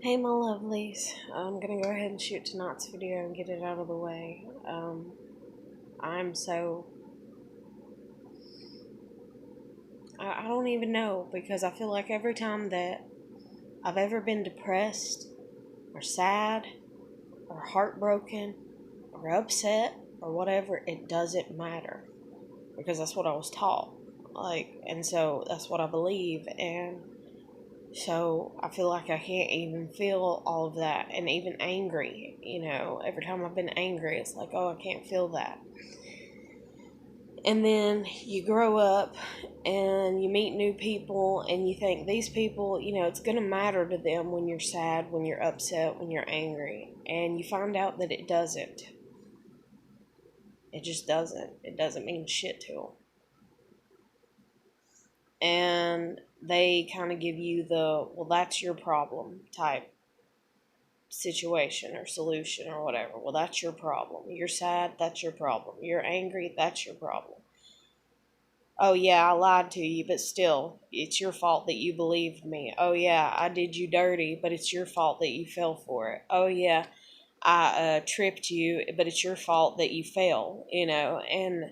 Hey my lovelies, I'm gonna go ahead and shoot tonight's video and get it out of the way. I'm so... I don't even know, because I feel like every time that I've ever been depressed, or sad, or heartbroken, or upset, or whatever, it doesn't matter. Because that's what I was taught. And so that's what I believe, and so I feel like I can't even feel all of that, and even angry, every time I've been angry, it's like, oh, I can't feel that. And then you grow up and you meet new people and you think these people, it's going to matter to them when you're sad, when you're upset, when you're angry. And you find out that it doesn't. It just doesn't. It doesn't mean shit to them. And they kind of give you the, well, that's your problem type situation or solution or whatever. Well, that's your problem. You're sad, that's your problem. You're angry, that's your problem. Oh yeah, I lied to you, but still, it's your fault that you believed me. Oh yeah, I did you dirty, but it's your fault that you fell for it. Oh yeah, I tripped you, but it's your fault that you fell, and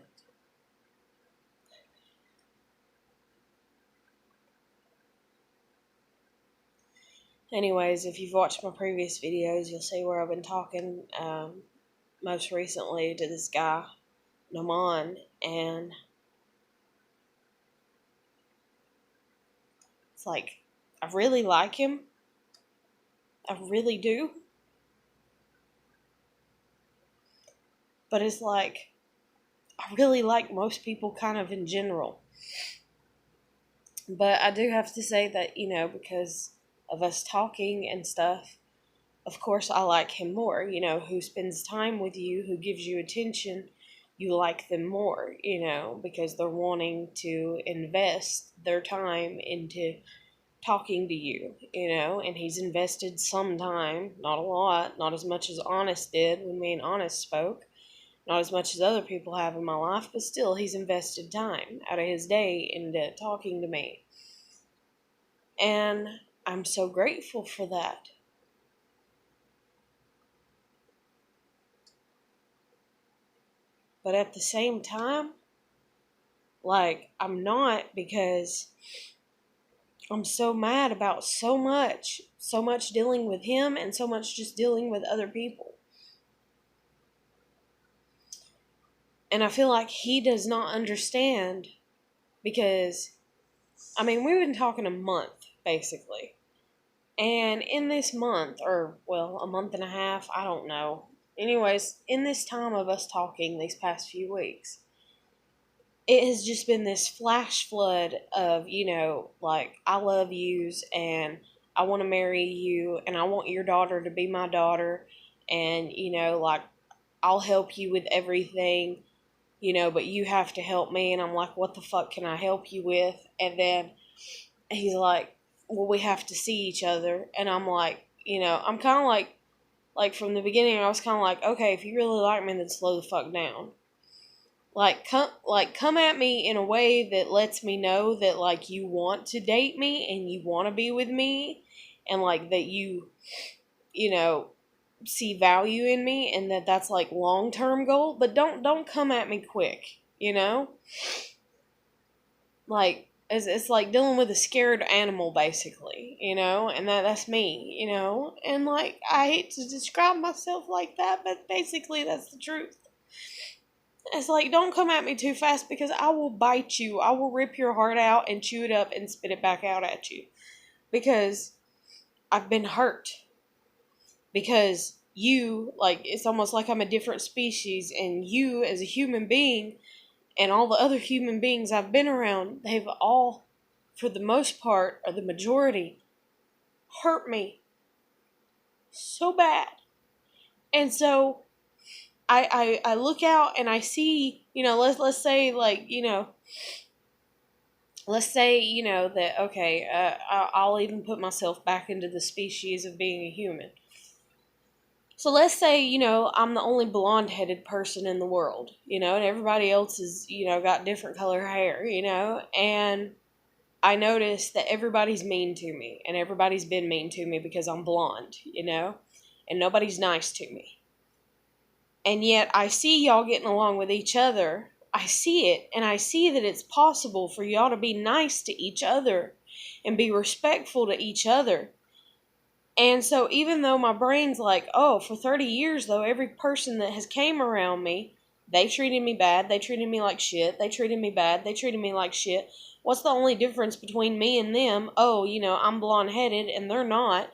anyways, if you've watched my previous videos, you'll see where I've been talking most recently to this guy, Naman, and it's like, I really like him. I really do. But it's like, I really like most people kind of in general. But I do have to say that, because of us talking and stuff, of course I like him more. Who spends time with you, who gives you attention, you like them more, because they're wanting to invest their time into talking to you, and he's invested some time, not a lot, not as much as Honest did when me and Honest spoke, not as much as other people have in my life, but still he's invested time out of his day into talking to me. And I'm so grateful for that. But at the same time, I'm not, because I'm so mad about so much dealing with him and so much just dealing with other people. And I feel like he does not understand, because, we've been talking a month, basically. And in this month, or, well, a month and a half, I don't know. Anyways, in this time of us talking these past few weeks, it has just been this flash flood of, I love yous, and I want to marry you, and I want your daughter to be my daughter, and, I'll help you with everything, but you have to help me. And I'm like, what the fuck can I help you with? And then he's like, well, we have to see each other. And I'm like, I'm kind of like from the beginning, I was kind of like, okay, if you really like me, then slow the fuck down. Come at me in a way that lets me know that, you want to date me and you want to be with me, and, that you see value in me, and that's, long-term goal. But don't come at me quick, It's like dealing with a scared animal, basically, and that's me, and, I hate to describe myself like that, but basically that's the truth. It's like, don't come at me too fast, because I will bite you. I will rip your heart out and chew it up and spit it back out at you. Because I've been hurt. Because you, it's almost like I'm a different species, and you, as a human being, and all the other human beings I've been around, they've all, for the most part, or the majority, hurt me so bad. And so I look out and I see, let's say, let's say, that, okay, I'll even put myself back into the species of being a human. So let's say, I'm the only blonde-headed person in the world, and everybody else is, got different color hair, and I notice that everybody's mean to me, and everybody's been mean to me because I'm blonde, and nobody's nice to me. And yet I see y'all getting along with each other. I see it, and I see that it's possible for y'all to be nice to each other and be respectful to each other. And so even though my brain's like, oh, for 30 years, though, every person that has came around me, they treated me bad, they treated me like shit, they treated me bad, they treated me like shit. What's the only difference between me and them? Oh, I'm blonde-headed and they're not.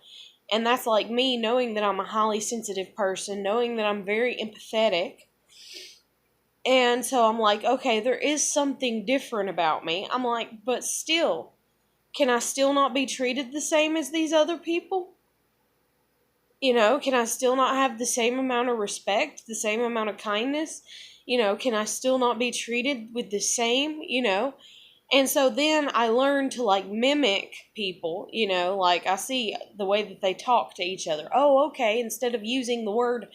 And that's like me knowing that I'm a highly sensitive person, knowing that I'm very empathetic. And so I'm like, okay, there is something different about me. I'm like, but still, can I still not be treated the same as these other people? Can I still not have the same amount of respect, the same amount of kindness? Can I still not be treated with the same, And so then I learned to mimic people, like I see the way that they talk to each other. Oh, okay, instead of using the word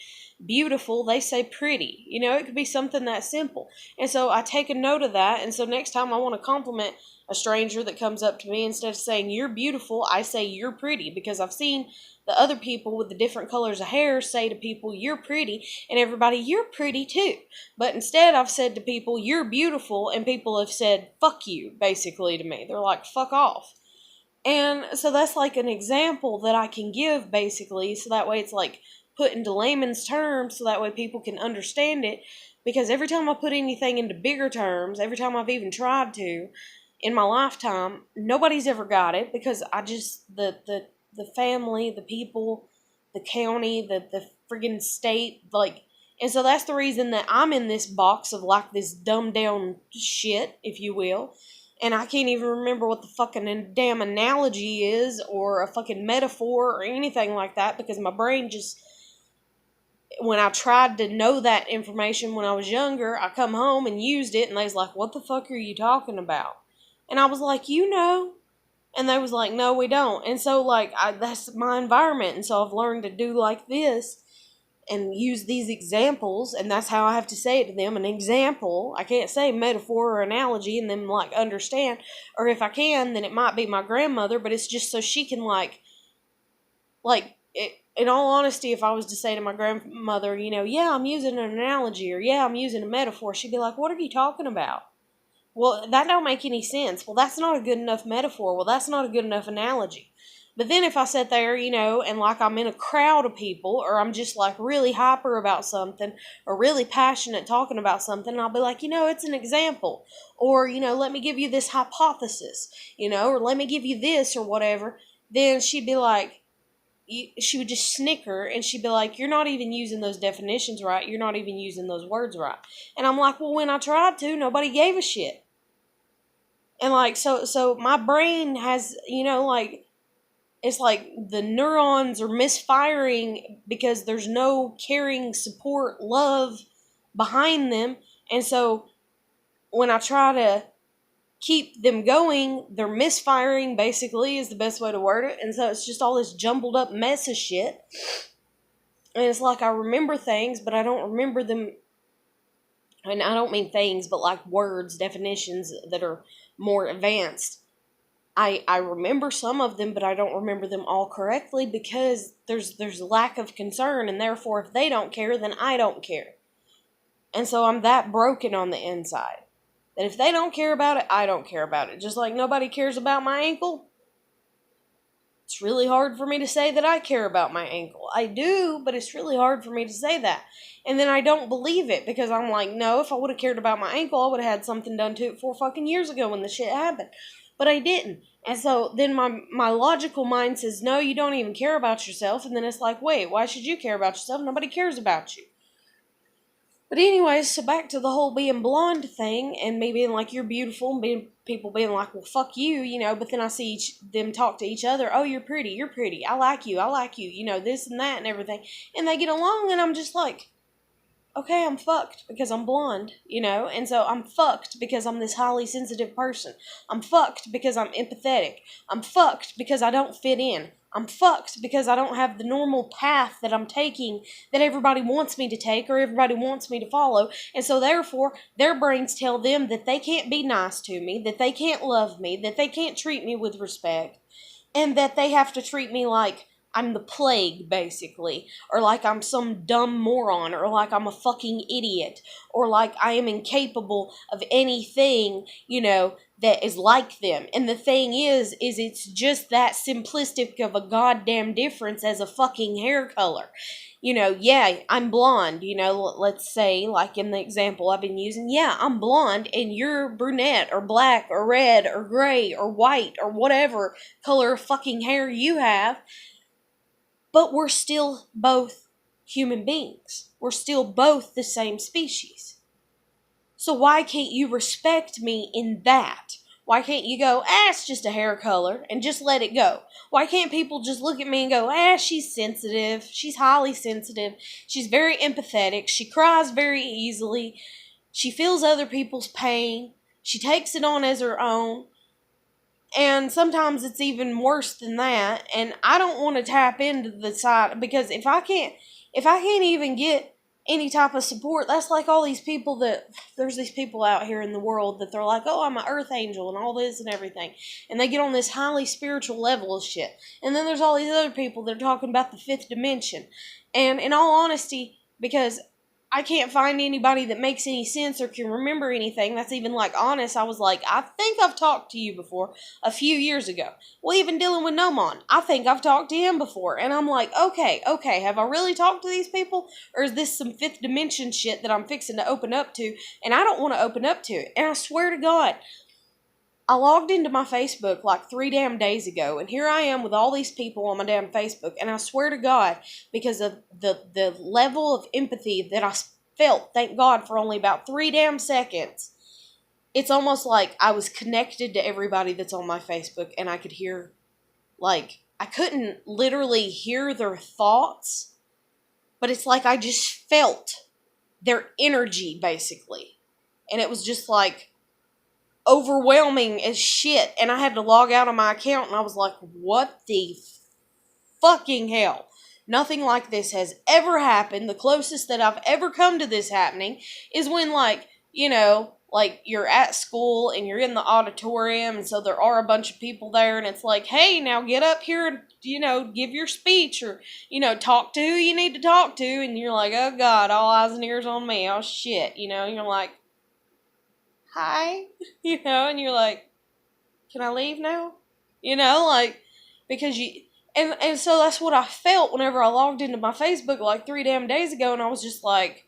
beautiful, they say pretty. It could be something that simple. And so I take a note of that. And so next time I want to compliment a stranger that comes up to me, instead of saying you're beautiful, I say you're pretty, because I've seen the other people with the different colors of hair say to people, you're pretty, and everybody, you're pretty too. But instead I've said to people, you're beautiful, and people have said, fuck you, basically to me. They're like, fuck off. And so that's like an example that I can give, basically, so that way it's put into layman's terms, so that way people can understand it. Because every time I put anything into bigger terms, every time I've even tried to, in my lifetime, nobody's ever got it, because I just, the family, the people, the county, the friggin' state, and so that's the reason that I'm in this box of this dumbed down shit, if you will, and I can't even remember what the fucking damn analogy is, or a fucking metaphor, or anything like that, because my brain just, when I tried to know that information when I was younger, I come home and used it, and they was like, what the fuck are you talking about? And I was like, and they was like, no, we don't. And so, that's my environment. And so I've learned to do like this and use these examples. And that's how I have to say it to them. An example. I can't say metaphor or analogy and them, understand. Or if I can, then it might be my grandmother. But it's just so she can, in all honesty, if I was to say to my grandmother, yeah, I'm using an analogy. Or, yeah, I'm using a metaphor. She'd be like, what are you talking about? Well, that don't make any sense. Well, that's not a good enough metaphor. Well, that's not a good enough analogy. But then if I sit there, and I'm in a crowd of people, or I'm just really hyper about something, or really passionate talking about something, I'll be like, it's an example. Or, let me give you this hypothesis, or let me give you this or whatever. Then she'd be like, she would just snicker, and she'd be like, you're not even using those definitions right. You're not even using those words right. And I'm like, well, when I tried to, nobody gave a shit. And so my brain has, it's like the neurons are misfiring because there's no caring, support, love behind them. And so when I try to keep them going, they're misfiring, basically, is the best way to word it. And so it's just all this jumbled up mess of shit. And it's like I remember things, but I don't remember them. And I don't mean things, but words, definitions that are more advanced. I remember some of them, but I don't remember them all correctly because there's lack of concern, and therefore if they don't care, then I don't care. And so I'm that broken on the inside. That if they don't care about it, I don't care about it. Just like nobody cares about my ankle. It's really hard for me to say that I care about my ankle. I do, but it's really hard for me to say that. And then I don't believe it because I'm like, no, if I would have cared about my ankle, I would have had something done to it 4 fucking years ago when the shit happened. But I didn't. And so then my logical mind says, no, you don't even care about yourself. And then it's like, wait, why should you care about yourself? Nobody cares about you. But anyways, so back to the whole being blonde thing and me being like, you're beautiful, and people being like, well, fuck you, but then I see them talk to each other, oh, you're pretty, I like you, this and that and everything. And they get along, and I'm just like, okay, I'm fucked because I'm blonde, and so I'm fucked because I'm this highly sensitive person. I'm fucked because I'm empathetic. I'm fucked because I don't fit in. I'm fucked because I don't have the normal path that I'm taking that everybody wants me to take or everybody wants me to follow. And so therefore, their brains tell them that they can't be nice to me, that they can't love me, that they can't treat me with respect, and that they have to treat me like I'm the plague, basically, or like I'm some dumb moron, or like I'm a fucking idiot, or like I am incapable of anything, that is like them. And the thing is it's just that simplistic of a goddamn difference as a fucking hair color. Yeah, I'm blonde, let's say, like in the example I've been using, yeah, I'm blonde and you're brunette or black or red or gray or white or whatever color of fucking hair you have, but we're still both human beings. We're still both the same species. So why can't you respect me in that? Why can't you go, it's just a hair color, and just let it go? Why can't people just look at me and go, she's sensitive, she's highly sensitive, she's very empathetic, she cries very easily, she feels other people's pain, she takes it on as her own, and sometimes it's even worse than that, and I don't want to tap into the side, because if I can't even get any type of support, that's like all these people there's these people out here in the world that they're like, oh, I'm an earth angel and all this and everything, and they get on this highly spiritual level of shit, and then there's all these other people that are talking about the fifth dimension, and in all honesty, because I can't find anybody that makes any sense or can remember anything that's even like honest, I was like, I think I've talked to you before a few years ago. Well, even dealing with Nomon, I think I've talked to him before. And I'm like, okay, have I really talked to these people? Or is this some fifth dimension shit that I'm fixing to open up to? And I don't want to open up to it. And I swear to God, I logged into my Facebook like 3 damn days ago, and here I am with all these people on my damn Facebook, and I swear to God, because of the level of empathy that I felt, thank God, for only about 3 damn seconds, it's almost like I was connected to everybody that's on my Facebook, and I could hear, like, I couldn't literally hear their thoughts, but it's like I just felt their energy, basically, and it was just like overwhelming as shit, and I had to log out of my account, and I was like, what the fucking hell? Nothing like this has ever happened. The closest that I've ever come to this happening is when, like, you're at school and you're in the auditorium, and so there are a bunch of people there, and it's like, hey, now get up here and, give your speech, or, talk to who you need to talk to, and you're like, oh God, all eyes and ears on me, oh shit, you're like, hi, and you're like, can I leave now? Because and so that's what I felt whenever I logged into my Facebook like 3 damn days ago, and I was just like,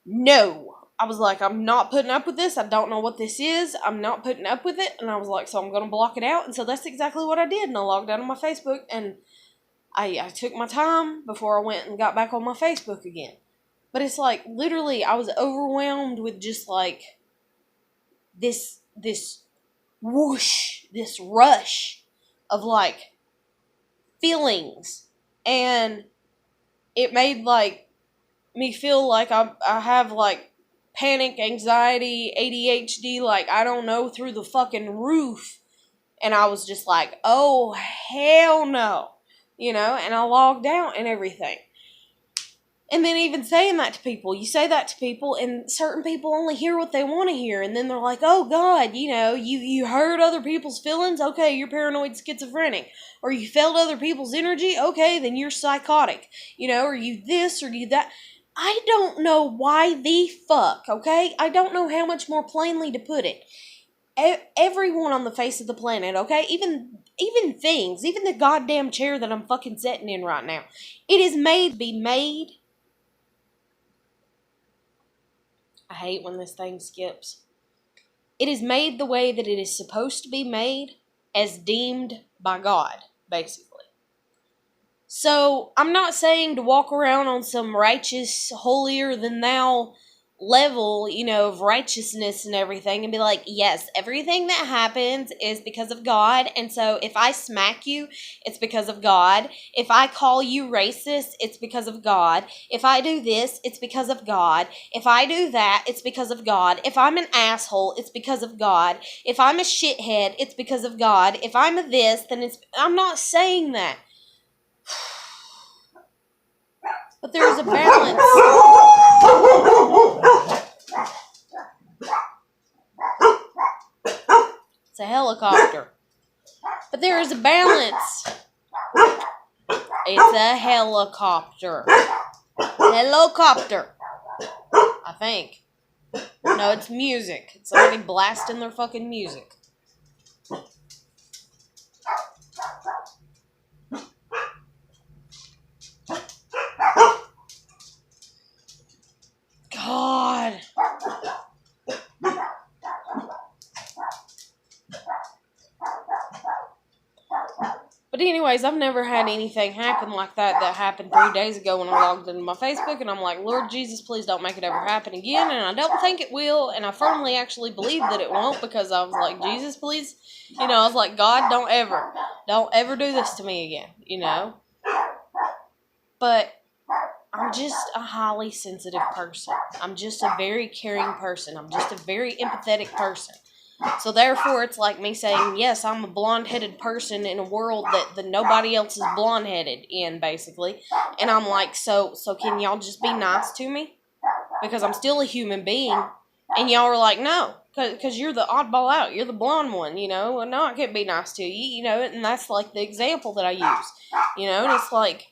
no. I was like, I'm not putting up with this. I don't know what this is. I'm not putting up with it. And I was like, so I'm going to block it out. And so that's exactly what I did. And I logged out of my Facebook, and I took my time before I went and got back on my Facebook again. But it's like, literally, I was overwhelmed with just like this whoosh, this rush of like feelings, and it made like me feel like I have like panic, anxiety, ADHD, like I don't know, through the fucking roof, and I was just like, oh hell no, and I logged out and everything. And then even saying that to people, you say that to people, and certain people only hear what they want to hear, and then they're like, oh God, you hurt other people's feelings? Okay, you're paranoid schizophrenic. Or you felt other people's energy? Okay, then you're psychotic. Or you this, or you that. I don't know why the fuck, okay? I don't know how much more plainly to put it. Everyone on the face of the planet, okay? Even things, even the goddamn chair that I'm fucking sitting in right now. It is made to be made. I hate when this thing skips. It is made the way that it is supposed to be made, as deemed by God, basically. So, I'm not saying to walk around on some righteous, holier-than-thou level, of righteousness and everything, and be like, yes, everything that happens is because of God, and so if I smack you, it's because of God. If I call you racist, it's because of God. If I do this, it's because of God. If I do that, it's because of God. If I'm an asshole, it's because of God. If I'm a shithead, it's because of God. If I'm a this, then I'm not saying that. But there's a balance. It's a helicopter. But there is a balance. It's a helicopter. Helicopter. I think. No, it's music. It's somebody blasting their fucking music. God. But anyways, I've never had anything happen like that happened 3 days ago when I logged into my Facebook, and I'm like, Lord Jesus, please don't make it ever happen again, and I don't think it will, and I firmly actually believe that it won't, because I was like, Jesus, please, I was like, God, don't ever do this to me again, But I'm just a highly sensitive person. I'm just a very caring person. I'm just a very empathetic person. So therefore, it's like me saying, yes, I'm a blonde-headed person in a world that nobody else is blonde-headed in, basically. And I'm like, so can y'all just be nice to me? Because I'm still a human being. And y'all are like, no, because you're the oddball out. You're the blonde one, Well, no, I can't be nice to you, And that's like the example that I use, And it's like,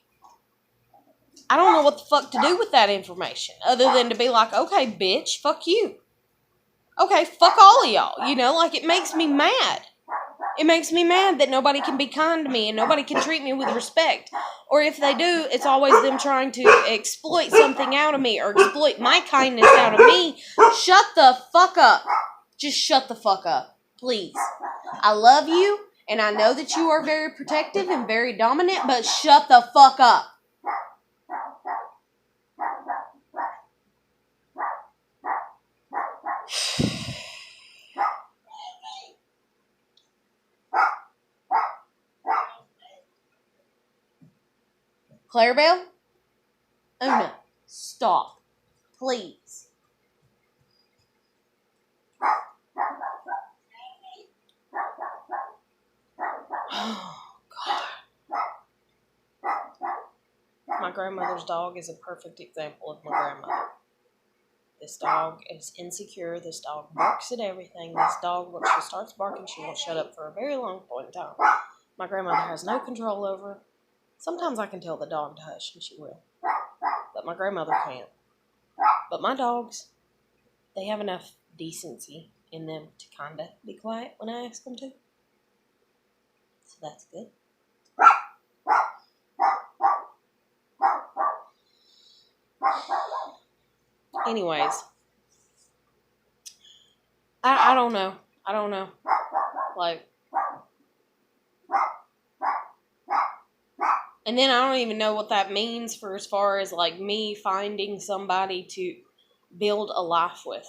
I don't know what the fuck to do with that information. Other than to be like, okay, bitch, fuck you. Okay, fuck all of y'all, it makes me mad. It makes me mad that nobody can be kind to me and nobody can treat me with respect. Or if they do, it's always them trying to exploit something out of me or exploit my kindness out of me. Shut the fuck up. Just shut the fuck up, please. I love you, and I know that you are very protective and very dominant, but shut the fuck up. Clarabelle? Una, stop. Please. Oh, God. My grandmother's dog is a perfect example of my grandmother. This dog is insecure. This dog barks at everything. This dog, when she starts barking, she won't shut up for a very long point in time. My grandmother has no control over her. Sometimes I can tell the dog to hush, and she will. But my grandmother can't. But my dogs, they have enough decency in them to kind of be quiet when I ask them to. So that's good. Anyways, I don't know. Like, and then I don't even know what that means for as far as like me finding somebody to build a life with.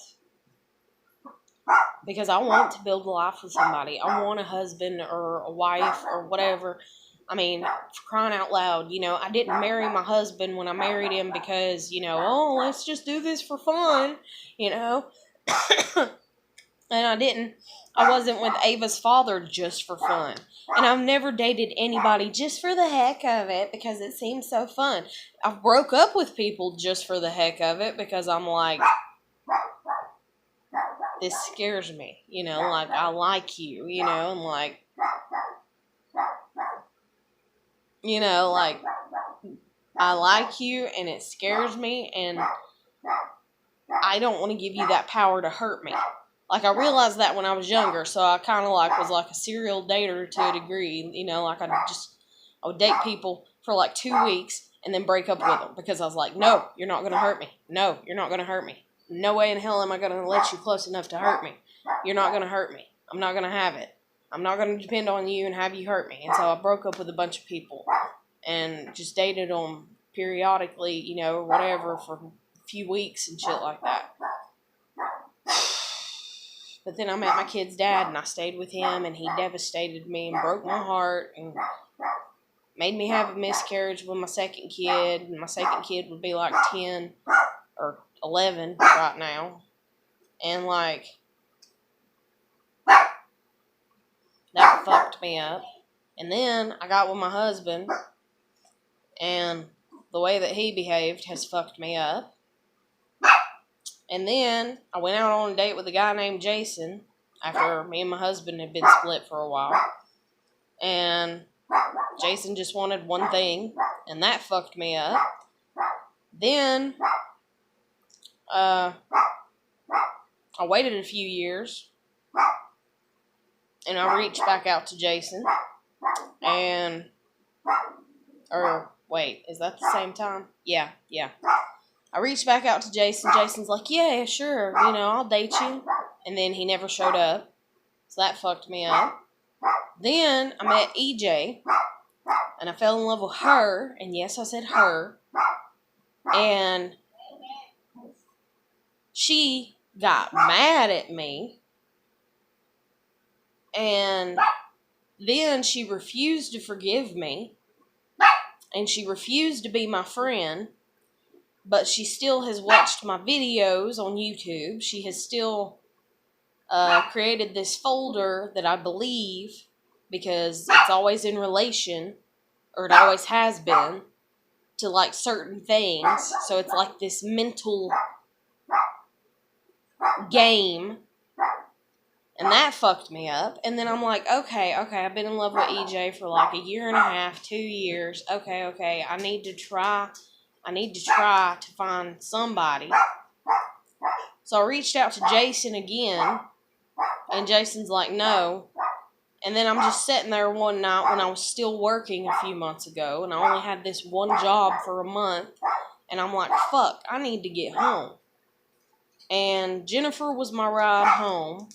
Because I want to build a life with somebody. I want a husband or a wife or whatever. I mean, for crying out loud, I didn't marry my husband when I married him because, oh, let's just do this for fun, And I wasn't with Ava's father just for fun. And I've never dated anybody just for the heck of it because it seems so fun. I broke up with people just for the heck of it because I'm like, this scares me, like, I like you, and like, like, I like you and it scares me and I don't want to give you that power to hurt me. Like, I realized that when I was younger, so I kind of like was like a serial dater to a degree, like I would date people for like 2 weeks and then break up with them because I was like, no, you're not going to hurt me. No, you're not going to hurt me. No way in hell am I going to let you close enough to hurt me. You're not going to hurt me. I'm not going to have it. I'm not going to depend on you and have you hurt me. And so I broke up with a bunch of people and just dated them periodically, or whatever for a few weeks and shit like that. But then I met my kid's dad, and I stayed with him, and he devastated me and broke my heart and made me have a miscarriage with my second kid. And my second kid would be like 10 or 11 right now. And, like, that fucked me up. And then I got with my husband, and the way that he behaved has fucked me up. And then I went out on a date with a guy named Jason after me and my husband had been split for a while. And Jason just wanted one thing, and that fucked me up. Then I waited a few years, and I reached back out to Jason. And, or wait, is that the same time? Yeah. I reached back out to Jason. Jason's like, yeah, sure, I'll date you. And then he never showed up. So that fucked me up. Then I met EJ, and I fell in love with her. And yes, I said her. And she got mad at me. And then she refused to forgive me. And she refused to be my friend. But she still has watched my videos on YouTube. She has still created this folder that I believe, because it's always in relation, or it always has been, to like certain things. So it's like this mental game. And that fucked me up. And then I'm like, okay, I've been in love with EJ for like a year and a half, 2 years. Okay, I need to try to find somebody. So I reached out to Jason again, and Jason's like, no. And then I'm just sitting there one night when I was still working a few months ago, and I only had this one job for a month, and I'm like, fuck, I need to get home. And Jennifer was my ride home,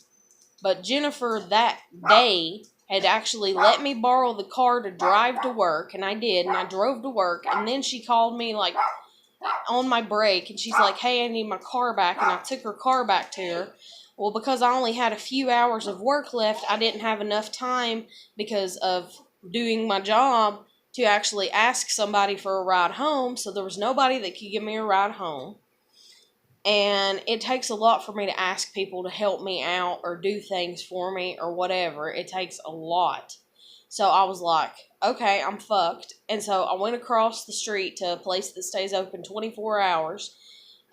but Jennifer that day had actually let me borrow the car to drive to work, and I did, and I drove to work, and then she called me, like, on my break, and she's like, hey, I need my car back, and I took her car back to her. Well, because I only had a few hours of work left, I didn't have enough time, because of doing my job, to actually ask somebody for a ride home, so there was nobody that could give me a ride home. And it takes a lot for me to ask people to help me out or do things for me or whatever. It takes a lot. So I was like, okay, I'm fucked. And so I went across the street to a place that stays open 24 hours.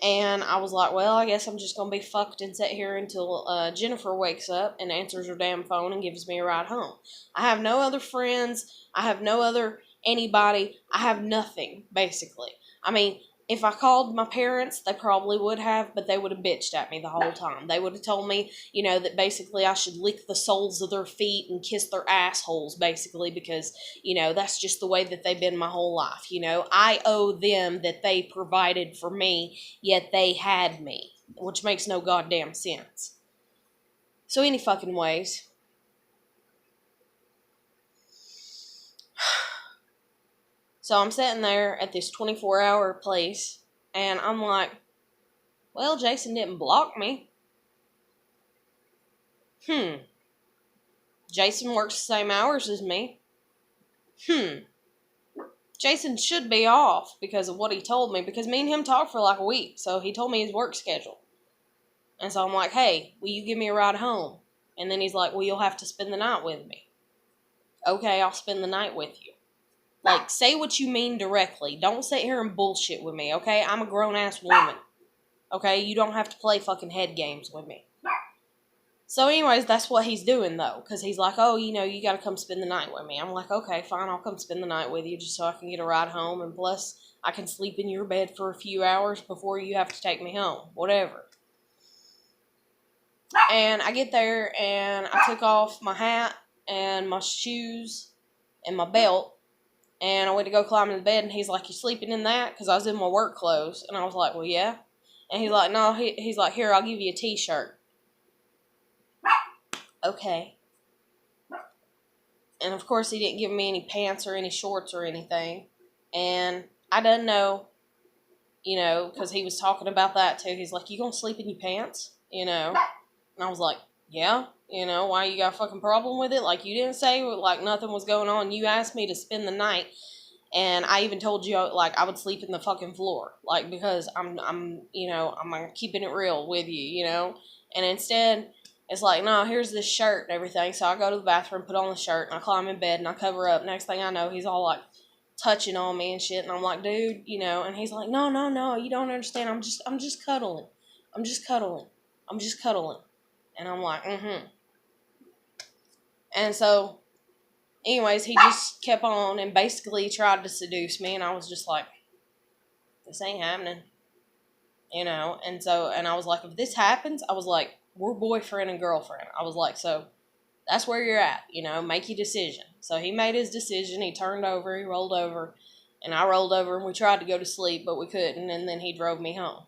And I was like, well, I guess I'm just going to be fucked and sit here until Jennifer wakes up and answers her damn phone and gives me a ride home. I have no other friends. I have no other anybody. I have nothing, basically. I mean, if I called my parents, they probably would have, but they would have bitched at me the whole time. They would have told me, that basically I should lick the soles of their feet and kiss their assholes, basically, because, that's just the way that they've been my whole life. I owe them that they provided for me, yet they had me, which makes no goddamn sense. So any fucking ways. So I'm sitting there at this 24-hour place, and I'm like, well, Jason didn't block me. Jason works the same hours as me. Jason should be off because of what he told me, because me and him talked for like a week, so he told me his work schedule. And so I'm like, hey, will you give me a ride home? And then he's like, well, you'll have to spend the night with me. Okay, I'll spend the night with you. Like, say what you mean directly. Don't sit here and bullshit with me, okay? I'm a grown-ass woman. Okay? You don't have to play fucking head games with me. So anyways, that's what he's doing, though. Because he's like, oh, you gotta come spend the night with me. I'm like, okay, fine, I'll come spend the night with you just so I can get a ride home. And plus, I can sleep in your bed for a few hours before you have to take me home. Whatever. And I get there, and I took off my hat and my shoes and my belt. And I went to go climb in the bed, and he's like, you sleeping in that? Because I was in my work clothes. And I was like, well, yeah. And he's like, no, he's like, here, I'll give you a t-shirt. Okay. And of course, he didn't give me any pants or any shorts or anything. And I didn't know, because he was talking about that too. He's like, you gonna sleep in your pants? And I was like, Yeah, why you got a fucking problem with it? Like, you didn't say, like, nothing was going on. You asked me to spend the night, and I even told you, like, I would sleep in the fucking floor. Like, because I'm keeping it real with you, And instead, it's like, no, here's this shirt and everything. So I go to the bathroom, put on the shirt, and I climb in bed, and I cover up. Next thing I know, he's all, like, touching on me and shit, and I'm like, dude, and he's like, no, you don't understand. I'm just cuddling. I'm just cuddling. I'm just cuddling. And I'm like, mm-hmm. And so, anyways, he just kept on and basically tried to seduce me, and I was just like, this ain't happening. And so, and I was like, if this happens, I was like, we're boyfriend and girlfriend. I was like, so that's where you're at, make your decision. So he made his decision. He turned over, he rolled over, and I rolled over, and we tried to go to sleep, but we couldn't, and then he drove me home.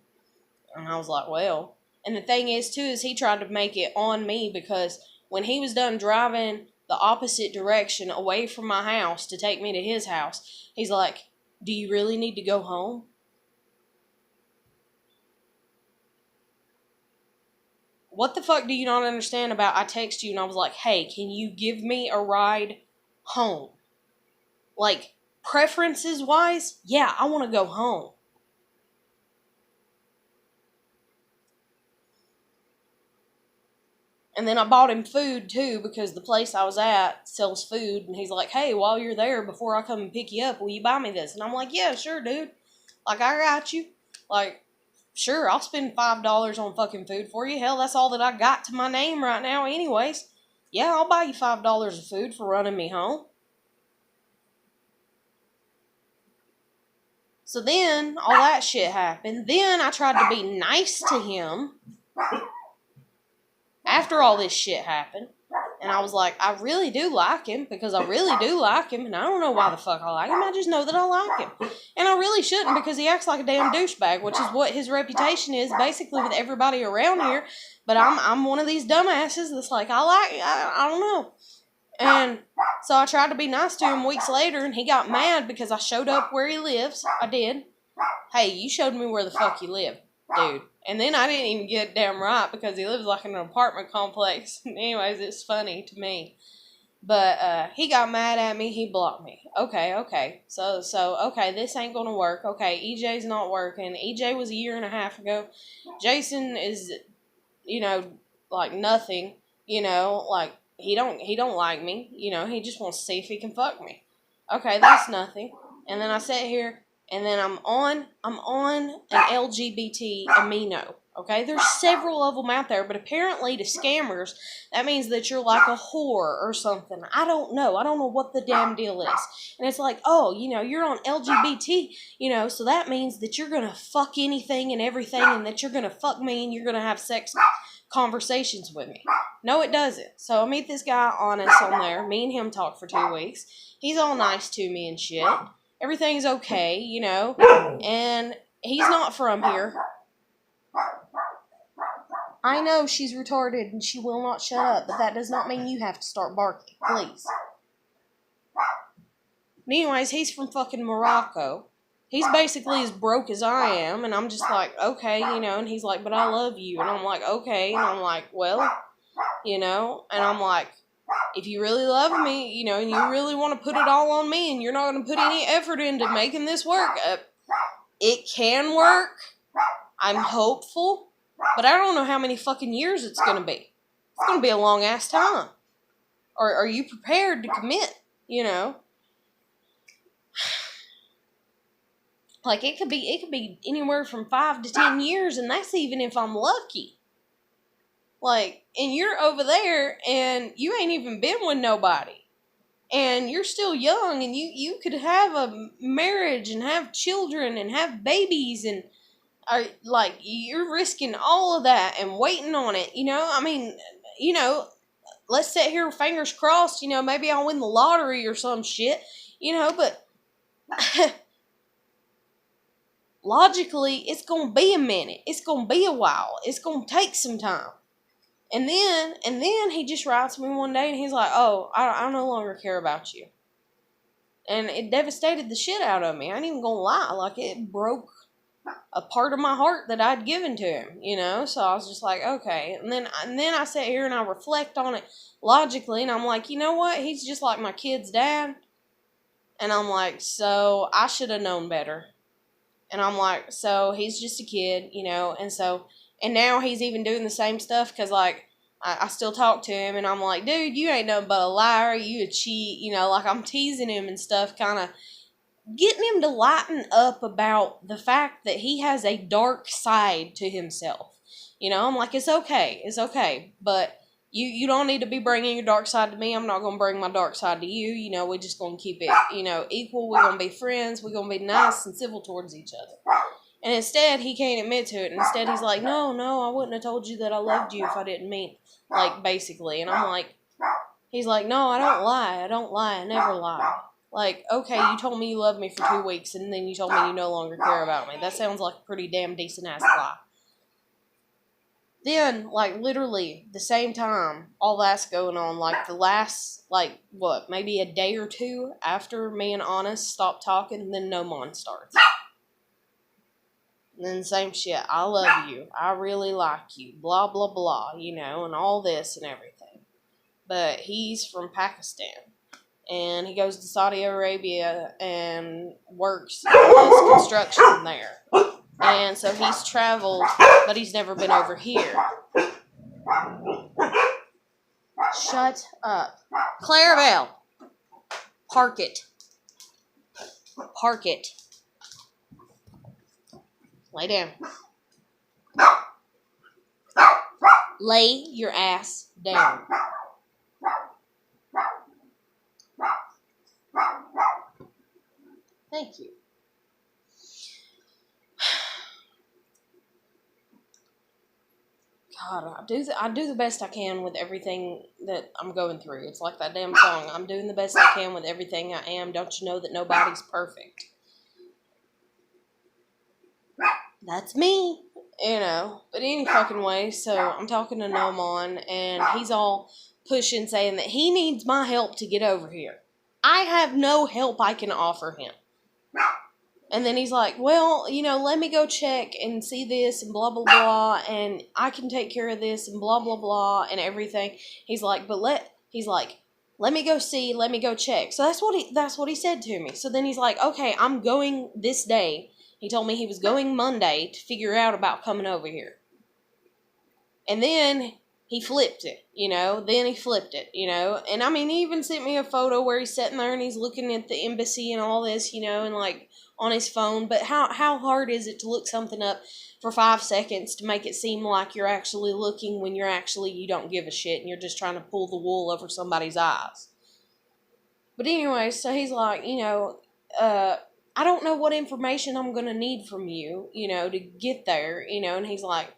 And I was like, well, and the thing is, too, is he tried to make it on me, because when he was done driving the opposite direction away from my house to take me to his house, he's like, do you really need to go home? What the fuck do you not understand about I text you and I was like, hey, can you give me a ride home? Like, preferences wise, yeah, I want to go home. And then I bought him food too, because the place I was at sells food. And he's like, hey, while you're there, before I come and pick you up, will you buy me this? And I'm like, yeah, sure, dude. Like, I got you. Like, sure, I'll spend $5 on fucking food for you. Hell, that's all that I got to my name right now anyways. Yeah, I'll buy you $5 of food for running me home. So then, all that shit happened. Then I tried to be nice to him after all this shit happened. And I was like, I really do like him, because I really do like him, and I don't know why the fuck I like him, I just know that I like him. And I really shouldn't, because he acts like a damn douchebag, which is what his reputation is, basically, with everybody around here. But I'm one of these dumbasses that's like, I don't know. And so I tried to be nice to him weeks later, and he got mad because I showed up where he lives. I did. Hey, you showed me where the fuck you live, dude. And then I didn't even get damn right, because he lives like in an apartment complex. Anyways, it's funny to me. But he got mad at me. He blocked me. Okay. So okay, this ain't gonna work. Okay, EJ's not working. EJ was a year and a half ago. Jason is, like nothing. Like he don't like me. He just wants to see if he can fuck me. Okay, that's nothing. And then I sit here. And then I'm on an LGBT amino. Okay, there's several of them out there, but apparently to scammers, that means that you're like a whore or something. I don't know what the damn deal is. And it's like, oh, you're on LGBT, so that means that you're gonna fuck anything and everything, and that you're gonna fuck me, and you're gonna have sex conversations with me. No, it doesn't. So I meet this guy Honest on there. Me and him talk for 2 weeks. He's all nice to me and shit. Everything's okay, and he's not from here. I know she's retarded and she will not shut up, but that does not mean you have to start barking, please. But anyways, he's from fucking Morocco. He's basically as broke as I am, and I'm just like, okay, and he's like, but I love you, and I'm like, okay, and I'm like, well, and I'm like, if you really love me, and you really want to put it all on me, and you're not going to put any effort into making this work, it can work. I'm hopeful, but I don't know how many fucking years it's going to be. It's going to be a long ass time. Or are you prepared to commit? Like it could be anywhere from 5 to 10 years, and that's even if I'm lucky. Like, and you're over there, and you ain't even been with nobody. And you're still young, and you could have a marriage, and have children, and have babies, and are like, you're risking all of that, and waiting on it, I mean, let's sit here, fingers crossed, maybe I'll win the lottery or some shit, but logically, it's gonna be a minute, it's gonna be a while, it's gonna take some time. And then he just writes me one day, and he's like, oh, I no longer care about you. And it devastated the shit out of me. I ain't even gonna lie. Like, it broke a part of my heart that I'd given to him, you know? So I was just like, okay. And then I sit here and I reflect on it logically, and I'm like, you know what? He's just like my kid's dad. And I'm like, so I should have known better. And I'm like, so he's just a kid, you know? And now he's even doing the same stuff because, like, I still talk to him, and I'm like, dude, you ain't nothing but a liar. You a cheat, you know? Like, I'm teasing him and stuff, kind of getting him to lighten up about the fact that he has a dark side to himself. You know, I'm like, it's okay, but you don't need to be bringing your dark side to me. I'm not going to bring my dark side to you. You know, we're just going to keep it, you know, equal. We're going to be friends. We're going to be nice and civil towards each other. And instead, he can't admit to it. And instead, he's like, no, I wouldn't have told you that I loved you if I didn't mean, like, basically. And I'm like, he's like, no, I don't lie, I never lie. Like, okay, you told me you loved me for 2 weeks, and then you told me you no longer care about me. That sounds like a pretty damn decent-ass lie. Then, like, literally, the same time all that's going on, like, the last, like, what, maybe a day or two after me and Honest stopped talking, then No Mon starts. And then same shit, I love you, I really like you, blah, blah, blah, you know, and all this and everything. But he's from Pakistan. And he goes to Saudi Arabia and works does construction there. And so he's traveled, but he's never been over here. Shut up. Clarabelle. Park it. Park it. Lay down. Lay your ass down. Thank you. God, I do the best I can with everything that I'm going through. It's like that damn song. I'm doing the best I can with everything I am. Don't you know that nobody's perfect? That's me, you know. But any fucking way, so I'm talking to No Mon, and he's all pushing, saying that he needs my help to get over here. I have no help I can offer him. And then he's like, well, you know, let me go check and see this and blah, blah, blah, and I can take care of this and blah, blah, blah, and everything. He's like, let me go see, let me go check. So that's what he said to me. So then he's like, okay, I'm going this day. He told me he was going Monday to figure out about coming over here. And then he flipped it, you know. And I mean, he even sent me a photo where he's sitting there and he's looking at the embassy and all this, you know, and like on his phone. But how hard is it to look something up for 5 seconds to make it seem like you're actually looking when you don't give a shit and you're just trying to pull the wool over somebody's eyes? But anyway, so he's like, you know, I don't know what information I'm going to need from you, you know, to get there, you know. And he's like,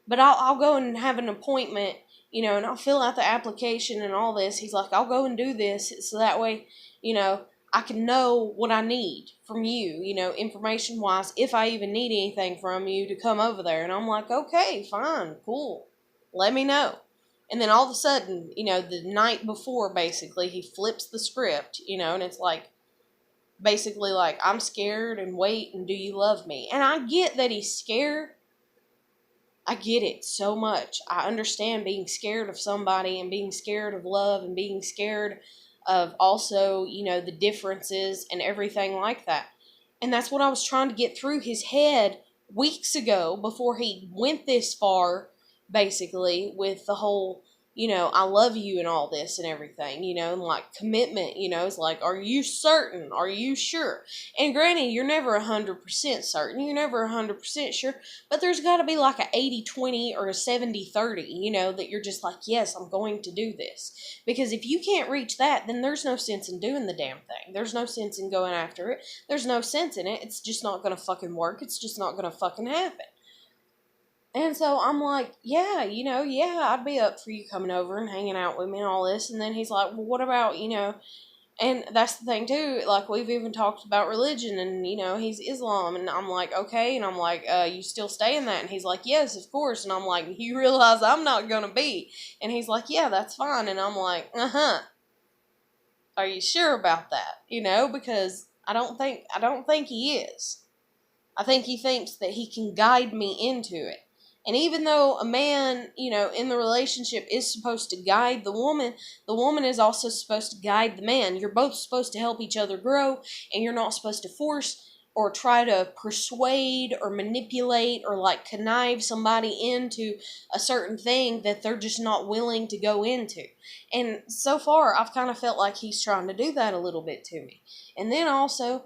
but I'll go and have an appointment, you know, and I'll fill out the application and all this. He's like, I'll go and do this so that way, you know, I can know what I need from you, you know, information-wise, if I even need anything from you to come over there. And I'm like, okay, fine, cool. Let me know. And then all of a sudden, you know, the night before, basically, he flips the script, you know, and it's like, basically like, I'm scared and wait, and do you love me? And I get that he's scared. I get it so much. I understand being scared of somebody and being scared of love and being scared of also, you know, the differences and everything like that. And that's what I was trying to get through his head weeks ago before he went this far, basically, with the whole, you know, I love you and all this and everything, you know, and like commitment, you know, it's like, are you certain? Are you sure? And granted, you're never 100% certain, you're never 100% sure, but there's got to be like a 80-20 or a 70-30, you know, that you're just like, yes, I'm going to do this. Because if you can't reach that, then there's no sense in doing the damn thing. There's no sense in going after it. There's no sense in it. It's just not going to fucking work. It's just not going to fucking happen. And so I'm like, yeah, you know, yeah, I'd be up for you coming over and hanging out with me and all this. And then he's like, well, what about, you know, and that's the thing too, like we've even talked about religion and, you know, he's Islam. And I'm like, okay. And I'm like, you still stay in that? And he's like, yes, of course. And I'm like, you realize I'm not going to be. And he's like, yeah, that's fine. And I'm like, are you sure about that? You know, because I don't think he is. I think he thinks that he can guide me into it. And even though a man, in the relationship is supposed to guide the woman is also supposed to guide the man. You're both supposed to help each other grow, and you're not supposed to force or try to persuade or manipulate or like connive somebody into a certain thing that they're just not willing to go into. And so far, I've kind of felt like he's trying to do that a little bit to me. And then also,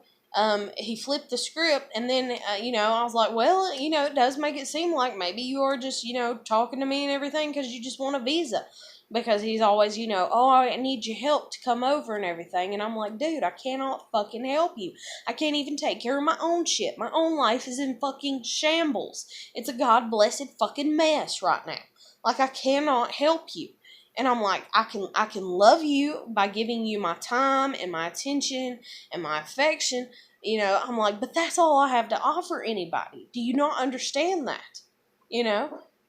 he flipped the script, and then, I was like, well, it does make it seem like maybe you are just, talking to me and everything because you just want a visa. Because he's always, oh, I need your help to come over and everything. And I'm like, dude, I cannot fucking help you. I can't even take care of my own shit. My own life is in fucking shambles. It's a God blessed fucking mess right now. Like, I cannot help you. And I'm like, I can love you by giving you my time and my attention and my affection. I'm like, but that's all I have to offer anybody. Do you not understand that?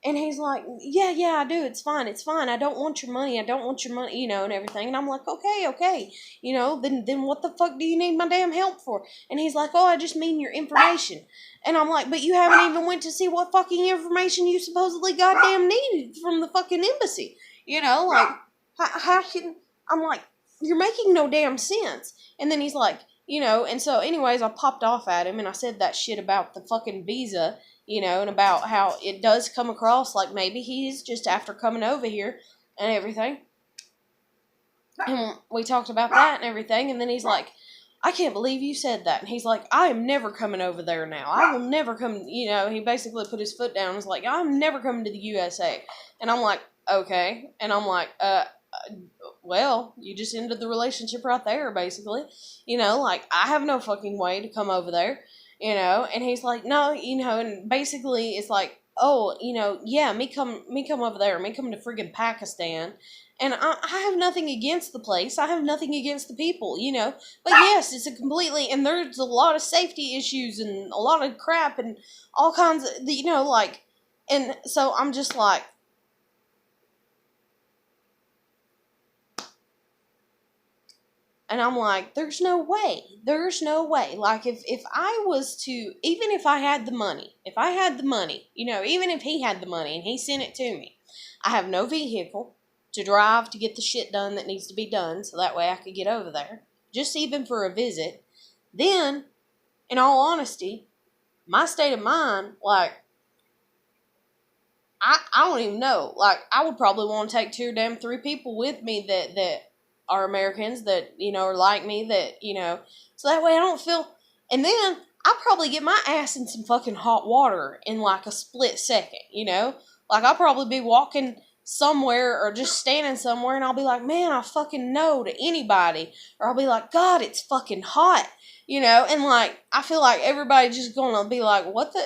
And he's like, yeah, I do. It's fine. I don't want your money. And everything. And I'm like, okay. Then what the fuck do you need my damn help for? And he's like, oh, I just mean your information. And I'm like, but you haven't even went to see what fucking information you supposedly goddamn needed from the fucking embassy. Like, how can, I'm like, you're making no damn sense. And then he's like, and so anyways, I popped off at him and I said that shit about the fucking visa, and about how it does come across like maybe he's just after coming over here and everything. And we talked about that and everything, and then he's like, I can't believe you said that. And he's like, I am never coming over there now. I will never come, he basically put his foot down and was like, I'm never coming to the USA. And I'm like, okay. And I'm like, well, you just ended the relationship right there, basically. Like, I have no fucking way to come over there, and he's like, no, and basically it's like, oh, yeah, me come over there, me come to friggin' Pakistan, and I have nothing against the place, I have nothing against the people, but yes, it's a completely, and there's a lot of safety issues, and a lot of crap, and all kinds of, like, and so I'm just like, and I'm like, there's no way. Like, if I was to, even if I had the money, even if he had the money and he sent it to me, I have no vehicle to drive to get the shit done that needs to be done so that way I could get over there, just even for a visit. Then, in all honesty, my state of mind, like, I don't even know. Like, I would probably want to take 2 or 3 people with me that are Americans that, are like me, that, so that way I don't feel, and then I'll probably get my ass in some fucking hot water in like a split second, like I'll probably be walking somewhere or just standing somewhere and I'll be like, man, I fucking know to anybody, or I'll be like, God, it's fucking hot, and like, I feel like everybody just gonna be like, what the,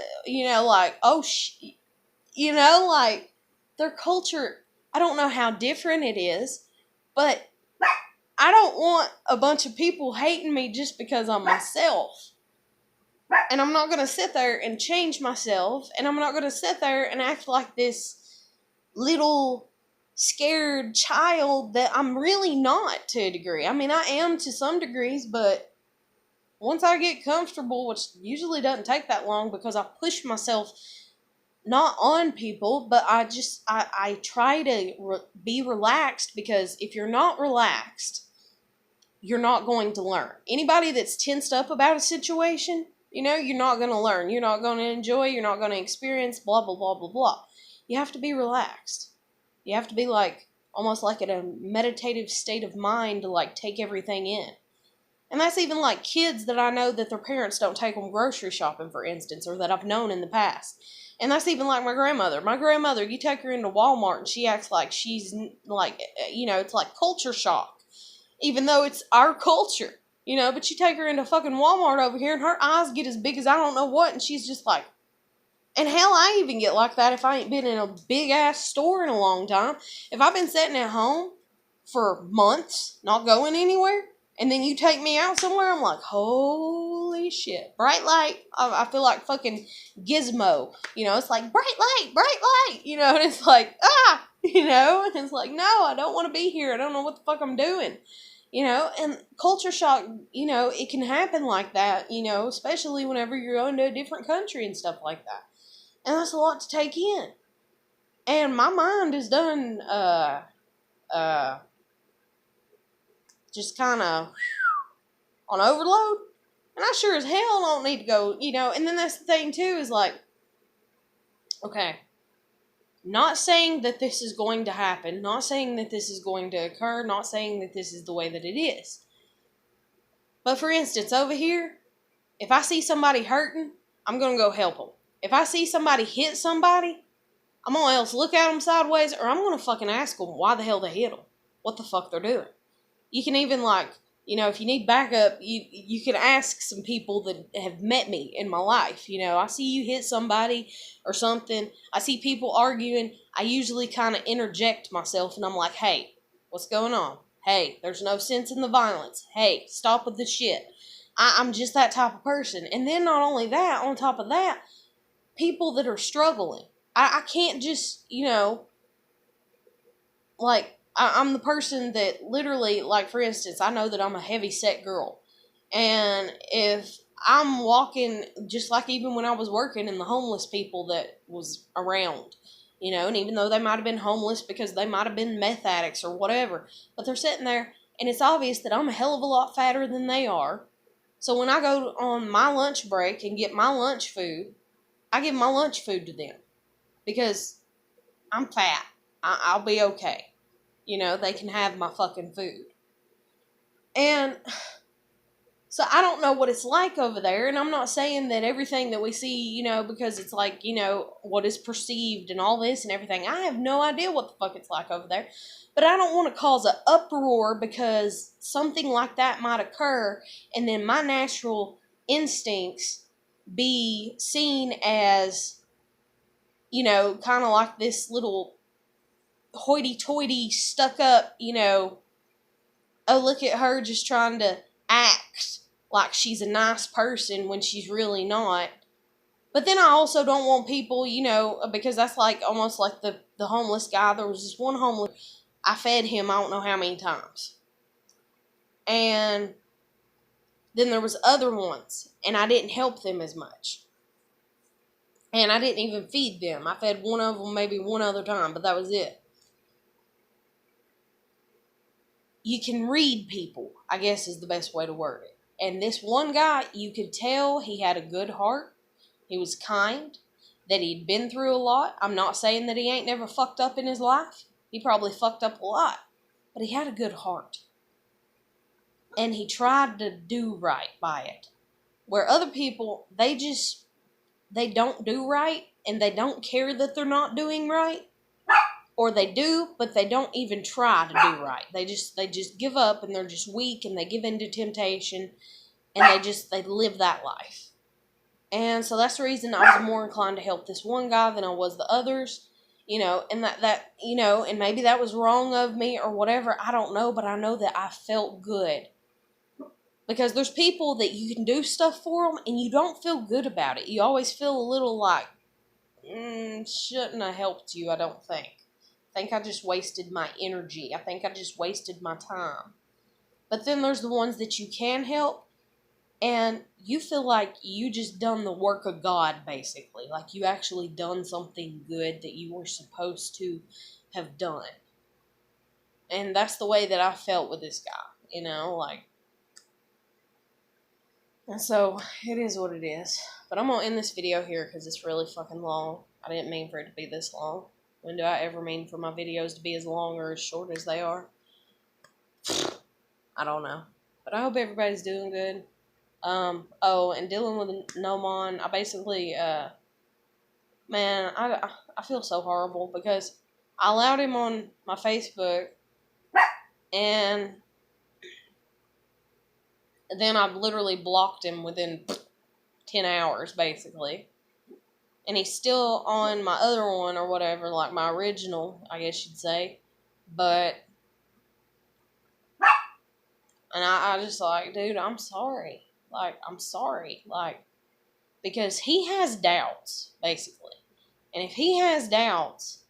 like, oh, like, their culture, I don't know how different it is, but I don't want a bunch of people hating me just because I'm myself. And I'm not going to sit there and change myself. And I'm not going to sit there and act like this little scared child that I'm really not, to a degree. I mean, I am to some degrees, but once I get comfortable, which usually doesn't take that long because I push myself not on people, but I try to be relaxed, because if you're not relaxed, you're not going to learn. Anybody that's tensed up about a situation, you're not going to learn. You're not going to enjoy. You're not going to experience, blah, blah, blah, blah, blah. You have to be relaxed. You have to be like, almost like in a meditative state of mind to like take everything in. And that's even like kids that I know that their parents don't take them grocery shopping, for instance, or that I've known in the past. And that's even like my grandmother. My grandmother, you take her into Walmart and she acts like she's like, it's like culture shock. Even though it's our culture, but you take her into fucking Walmart over here and her eyes get as big as I don't know what, and she's just like, and hell, I even get like that if I ain't been in a big ass store in a long time. If I've been sitting at home for months, not going anywhere, and then you take me out somewhere, I'm like, holy shit, bright light. I feel like fucking Gizmo, it's like, bright light, and it's like, and it's like, no, I don't want to be here. I don't know what the fuck I'm doing, You know, and culture shock, you know, it can happen like that, you know, especially whenever you're going to a different country and stuff like that. And that's a lot to take in. And my mind is done, just kind of on overload. And I sure as hell don't need to go, you know. And then that's the thing, too, is like, okay, not saying that this is going to happen, not saying that this is going to occur, not saying that this is the way that it is. But for instance, over here, if I see somebody hurting, I'm going to go help them. If I see somebody hit somebody, I'm going to else look at them sideways, or I'm going to fucking ask them why the hell they hit them. What the fuck they're doing. You can even, like, you know, if you need backup, you can ask some people that have met me in my life. You know, I see you hit somebody or something. I see people arguing. I usually kind of interject myself, and I'm like, hey, what's going on? Hey, there's no sense in the violence. Hey, stop with the shit. I'm just that type of person. And then not only that, on top of that, people that are struggling. I can't just, you know, like, I'm the person that literally, like, for instance, I know that I'm a heavy set girl. And if I'm walking, just like even when I was working and the homeless people that was around, you know, and even though they might have been homeless because they might have been meth addicts or whatever, but they're sitting there and it's obvious that I'm a hell of a lot fatter than they are. So when I go on my lunch break and get my lunch food, I give my lunch food to them because I'm fat. I'll be okay. You know, they can have my fucking food. And so I don't know what it's like over there. And I'm not saying that everything that we see, you know, because it's like, you know, what is perceived and all this and everything. I have no idea what the fuck it's like over there. But I don't want to cause an uproar because something like that might occur. And then my natural instincts be seen as, you know, kind of like this little hoity-toity, stuck-up, you know, oh, look at her just trying to act like she's a nice person when she's really not. But then I also don't want people, you know, because that's like almost like the homeless guy. There was this one homeless, I fed him I don't know how many times. And then there was other ones, and I didn't help them as much. And I didn't even feed them. I fed one of them maybe one other time, but that was it. You can read people, I guess is the best way to word it. And this one guy, you could tell he had a good heart. He was kind, that he'd been through a lot. I'm not saying that he ain't never fucked up in his life. He probably fucked up a lot. But he had a good heart. And he tried to do right by it. Where other people, they don't do right, and they don't care that they're not doing right. Or they do, but they don't even try to do right. They just give up, and they're just weak, and they give in to temptation, and they live that life. And so that's the reason I was more inclined to help this one guy than I was the others, you know, and that you know, and maybe that was wrong of me or whatever, I don't know, but I know that I felt good. Because there's people that you can do stuff for them, and you don't feel good about it. You always feel a little like, shouldn't have helped you, I don't think. I think I just wasted my energy. I think I just wasted my time. But then there's the ones that you can help, and you feel like you just done the work of God, basically. Like you actually done something good that you were supposed to have done. And that's the way that I felt with this guy, you know, like. And so, it is what it is. But I'm going to end this video here because it's really fucking long. I didn't mean for it to be this long. When do I ever mean for my videos to be as long or as short as they are? I don't know. But I hope everybody's doing good. Oh, and dealing with Nomon, I basically, man, I feel so horrible because I allowed him on my Facebook, and then I literally blocked him within 10 hours, basically. And he's still on my other one or whatever, like my original, I guess you'd say. But, and I just like, dude, I'm sorry. Like, I'm sorry. Like, because he has doubts, basically. And if he has doubts,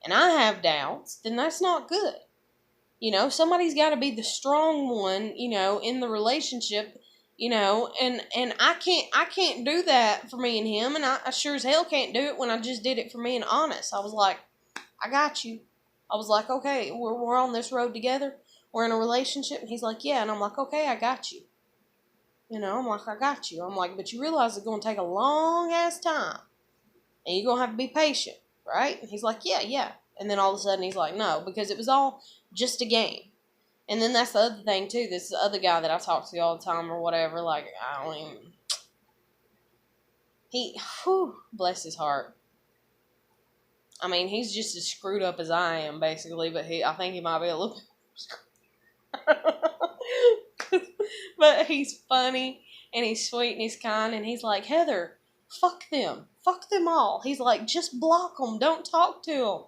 and I have doubts, then that's not good. Somebody's got to be the strong one, in the relationship, and I can't do that for me and him, and I sure as hell can't do it when I just did it for me and Honest. I was like, I got you. I was like, okay, we're on this road together. We're in a relationship. And he's like, yeah. And I'm like, okay, I got you. I'm like, I got you. I'm like, but you realize it's going to take a long ass time. And you're going to have to be patient, right? And he's like, yeah, yeah. And then all of a sudden he's like, no, because it was all just a game. And then that's the other thing, too. This other guy that I talk to all the time or whatever, like, I don't even... Bless his heart. I mean, he's just as screwed up as I am, basically, but I think he might be a little but he's funny, and he's sweet, and he's kind, and he's like, Heather, fuck them. Fuck them all. He's like, just block them. Don't talk to them.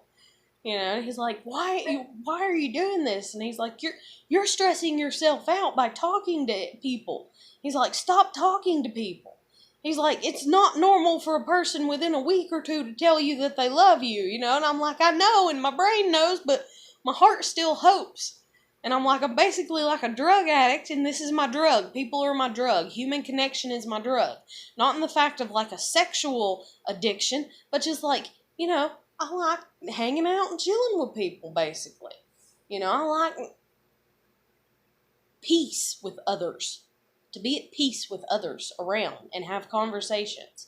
And he's like, why are you doing this? And he's like, you're stressing yourself out by talking to people. He's like, stop talking to people. He's like, it's not normal for a person within a week or two to tell you that they love you, And I'm like, I know, and my brain knows, but my heart still hopes. And I'm like, I'm basically like a drug addict, and this is my drug. People are my drug. Human connection is my drug. Not in the fact of like a sexual addiction, but just like, I like hanging out and chilling with people, basically. I like peace with others. To be at peace with others around and have conversations.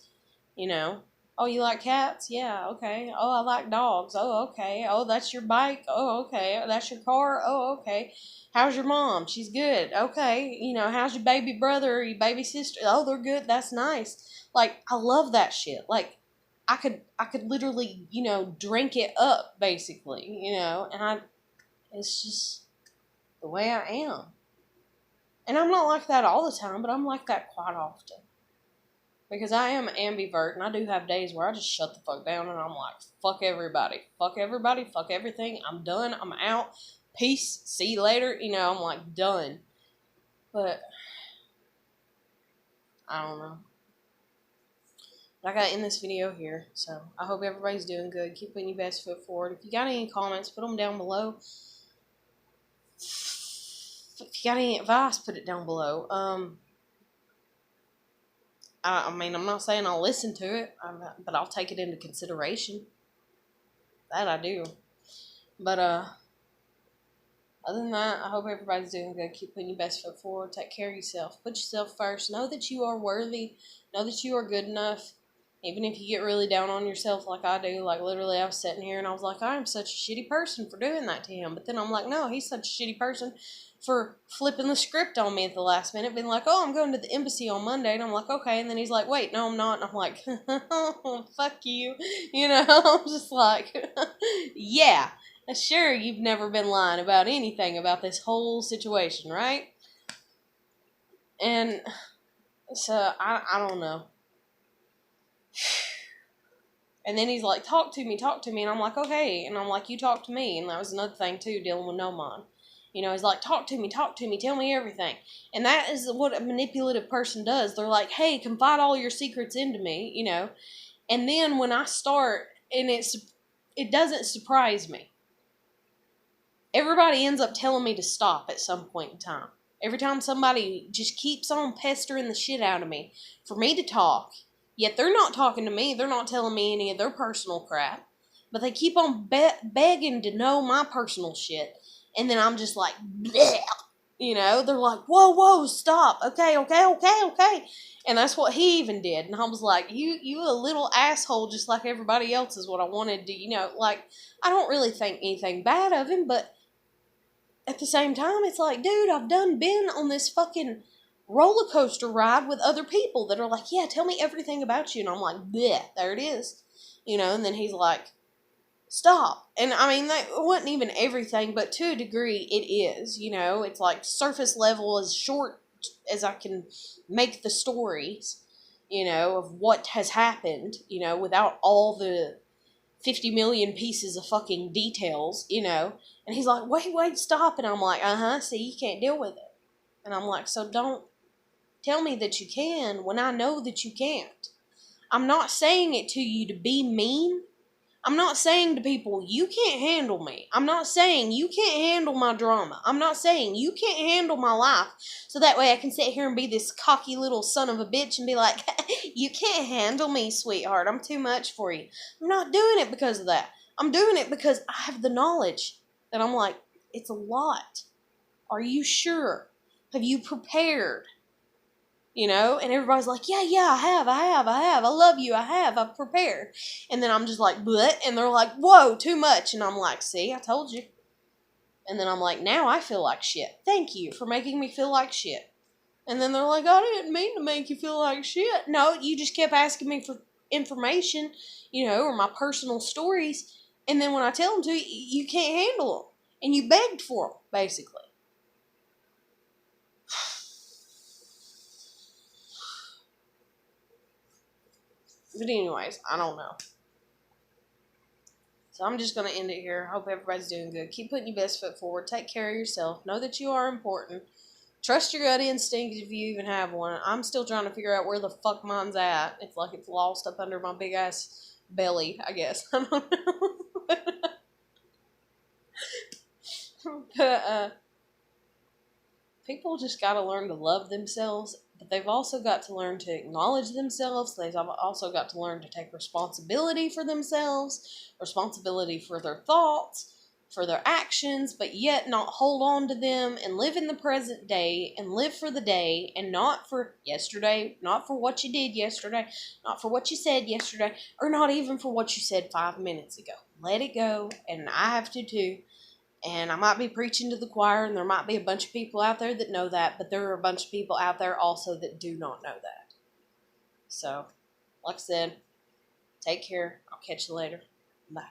Oh, you like cats? Yeah, okay. Oh, I like dogs. Oh, okay. Oh, that's your bike? Oh, okay. That's your car? Oh, okay. How's your mom? She's good. Okay. How's your baby brother or your baby sister? Oh, they're good. That's nice. Like, I love that shit. Like, I could literally, drink it up, basically, and it's just the way I am. And I'm not like that all the time, but I'm like that quite often. Because I am ambivert, and I do have days where I just shut the fuck down, and I'm like, fuck everybody. Fuck everybody. Fuck everything. I'm done. I'm out. Peace. See you later. I'm like, done. But, I don't know. But I gotta end this video here, so I hope everybody's doing good. Keep putting your best foot forward. If you got any comments, put them down below. If you got any advice, put it down below. I mean, I'm not saying I'll listen to it, but I'll take it into consideration. That I do. But, other than that, I hope everybody's doing good. Keep putting your best foot forward. Take care of yourself. Put yourself first. Know that you are worthy. Know that you are good enough. Even if you get really down on yourself like I do. Like, literally, I was sitting here and I was like, I am such a shitty person for doing that to him. But then I'm like, no, he's such a shitty person for flipping the script on me at the last minute. Being like, oh, I'm going to the embassy on Monday. And I'm like, okay. And then he's like, wait, no, I'm not. And I'm like, fuck you. I'm just like, yeah. Sure, you've never been lying about anything about this whole situation, right? And so, I don't know. And then he's like, talk to me. And I'm like, okay. And I'm like, you talk to me. And that was another thing, too, dealing with Nomon. He's like, talk to me. Tell me everything. And that is what a manipulative person does. They're like, hey, confide all your secrets into me, And then when I start, and it doesn't surprise me. Everybody ends up telling me to stop at some point in time. Every time somebody just keeps on pestering the shit out of me for me to talk, yet they're not talking to me, they're not telling me any of their personal crap, but they keep on begging to know my personal shit, and then I'm just like, bleh. They're like, whoa, stop, okay, and that's what he even did, and I was like, you a little asshole just like everybody else is what I wanted to, like, I don't really think anything bad of him, but at the same time, it's like, dude, I've been on this fucking roller coaster ride with other people that are like, yeah, tell me everything about you. And I'm like, bleh, there it is. And then he's like, stop. And I mean, that wasn't even everything, but to a degree, it is. It's like surface level, as short as I can make the stories, of what has happened, without all the 50 million pieces of fucking details, And he's like, wait, stop. And I'm like, see, you can't deal with it. And I'm like, so don't tell me that you can when I know that you can't. I'm not saying it to you to be mean. I'm not saying to people, you can't handle me. I'm not saying you can't handle my drama. I'm not saying you can't handle my life. So that way I can sit here and be this cocky little son of a bitch and be like, you can't handle me, sweetheart. I'm too much for you. I'm not doing it because of that. I'm doing it because I have the knowledge that I'm like, it's a lot. Are you sure? Have you prepared? And everybody's like, yeah, I love you, I've prepared. And then I'm just like, but, and they're like, whoa, too much. And I'm like, see, I told you. And then I'm like, now I feel like shit. Thank you for making me feel like shit. And then they're like, I didn't mean to make you feel like shit. No, you just kept asking me for information, or my personal stories. And then when I tell them to, you can't handle them. And you begged for them, basically. But anyways, I don't know. So I'm just going to end it here. Hope everybody's doing good. Keep putting your best foot forward. Take care of yourself. Know that you are important. Trust your gut instinct if you even have one. I'm still trying to figure out where the fuck mine's at. It's like it's lost up under my big ass belly, I guess. I don't know. But people just got to learn to love themselves, but they've also got to learn to acknowledge themselves. They've also got to learn to take responsibility for themselves, responsibility for their thoughts, for their actions, but yet not hold on to them and live in the present day and live for the day and not for yesterday, not for what you did yesterday, not for what you said yesterday, or not even for what you said 5 minutes ago. Let it go, and I have to too. And I might be preaching to the choir, and there might be a bunch of people out there that know that, but there are a bunch of people out there also that do not know that. So, like I said, take care. I'll catch you later. Bye.